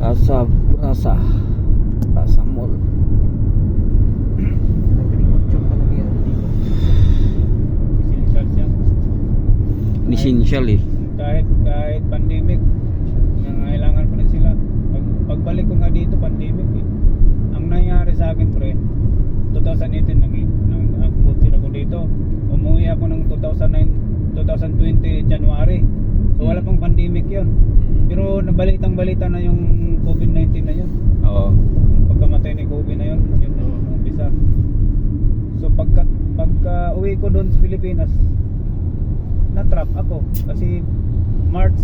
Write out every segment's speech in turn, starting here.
Asa Brasa Brasa Mall. Essential siya. Essential eh. Kahit pandemic, nangailangan pa rin sila. Pagbalik ko nga dito, pandemic eh. Ang nangyari sa akin pre, 2018 nag-abot sila ko dito. Umuwi ako ng 2020 January. So wala pang pandemic yon. Pero nabalitang-balita na yung COVID-19 na yun. Oo. Yung pagkamatay ni COVID na yun, yun na yung umpisa. So pagka uwi ko doon sa Pilipinas, na-trap ako kasi March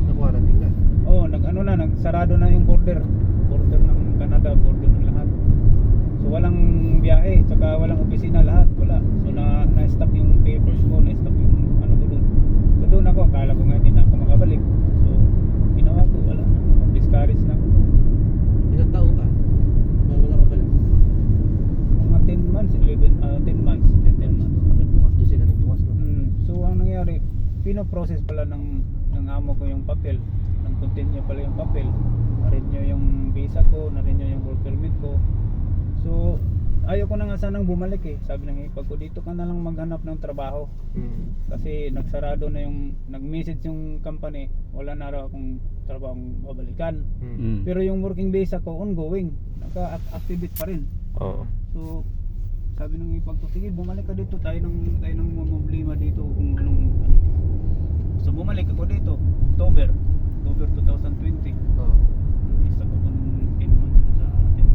Nag-quarantine ka? nagsarado na yung border ng Canada, border ng lahat. So walang biyahe, tsaka walang opisina, lahat wala. So na-stop yung papers ko, na-stop yung ano ko doon. So doon ako, akala ko nga hindi na ako makabalik. So ginawa ko, wala na, discourage na ako. Ilang taon ka? Wala ka balik? Mga 10 months, 10 months. Nagtukas doon sila, nagtukas no? So ang nangyari, pinoprocess pala ng amo ko yung papel, ng continue pala yung papel, na-renew yung visa ko, na-renew yung work permit ko. So ayaw ko na nga sanang bumalik eh. Sabi ng ipag ko, dito ka na lang maghanap ng trabaho kasi nagsarado na yung, nag-message yung company, wala na raw akong trabahong babalikan. Pero yung working visa ko ongoing, naka-activate pa rin. Oo. So sabi ng ipag ko, sige bumalik ka dito, tayo ng problema dito kung anong ano. So bumalik ako dito, October 2020. Oo. Isa ko ng 10 months sa atin.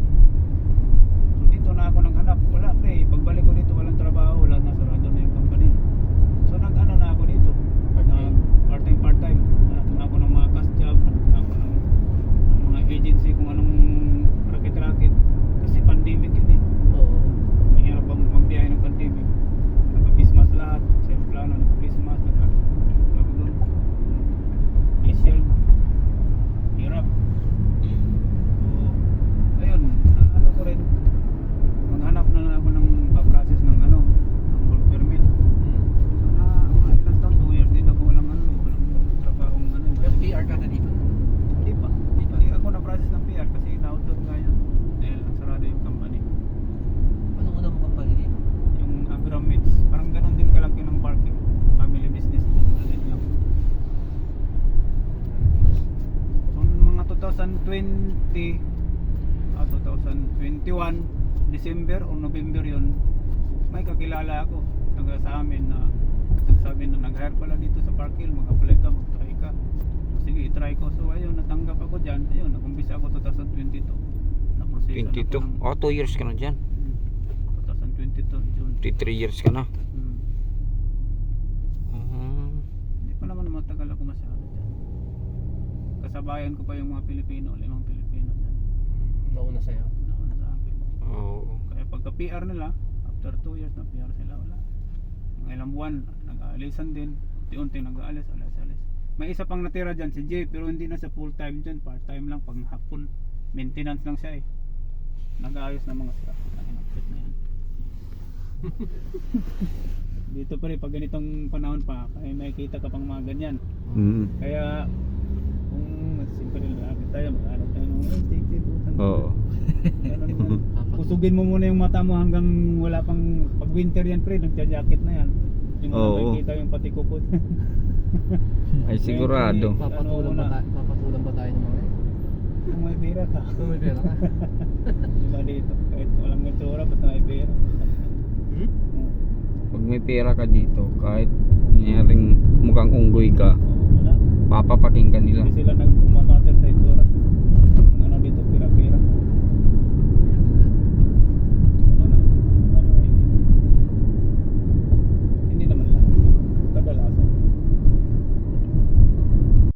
So dito na ako naghanap, wala pre, pagbalik ko dito walang trabaho, wala na, sarado na yung company. So nag-ano na ako dito, part-time. Hanap na ako ng mga cash job, hanap na ako ng mga agency kung anong racket-racket. Kasi pandemic yun eh. Oo. Mahirap bang magbiyahe ng pandemic. Naka-Christmas lahat, same plano, naka-Christmas, naka-tawag doon. Facial, hirap. So, ayun, ano ko rin, maghanap na lang ako ng pa-process ng ng work permit. So, mga ilang taon, 2 years din ako walang trabahong Pero PR ka na dito? Hindi pa. Hindi ako na-process ng PR kasi na-outload nga yun. Dahil nagsarado yung company. Anong una mo company dito? Yung Agromits, parang ganun din kalaki ng parking, family business din lang. So mga 2020 2021 December o November yun, may kakilala ako taga sa amin na nagsabi na nag-hire pala dito sa Parkhill, mag-apply ka, mag-try ka. So, sige, i-try ko. So ayun, natanggap ako dyan. Ayun, nag-umpisa ako 2022 na-process 22. Oh, 2 years ka na dyan. 2022 June. 3 years ka na. Hindi pa naman matagal ako masyado dyan. Kasabayan ko pa yung mga Pilipino, 5 Pilipino dyan. Nauna sa'yo? Nauna sa akin. Oo. Kaya pagka PR nila, after 2 years na PR sila, wala. Mga ilang buwan, nag-aalisan din. Unti-unti nag-aalis, alis. May isa pang natira dyan, si Jay, pero hindi na sa full time dyan, part time lang, pag hapon. Maintenance lang siya eh. Nag-aayos ng mga sira. Ang update na yan. Dito pa rin, pag ganitong panahon pa, ay makikita ka pang mga ganyan. Kaya kung simple lang tayo, mag-aarap tayo ng take utang. Oo. Kusugin mo muna yung mata mo hanggang wala pang, pag winter yan pre, nagja-jacket na yan. Hindi mo Oo. na makikita yung patikupot. Ay sigurado. Papatulang ba tayo ng mga yun? Kung may pera ka. Kung may pera ka? Diba dito, kahit walang itsura, basta may pera. Pag may pera ka dito, kahit nangyaring mukhang unggoy ka, Wala. papapaking ka nila. Hindi sila nagmamatter sa itsura.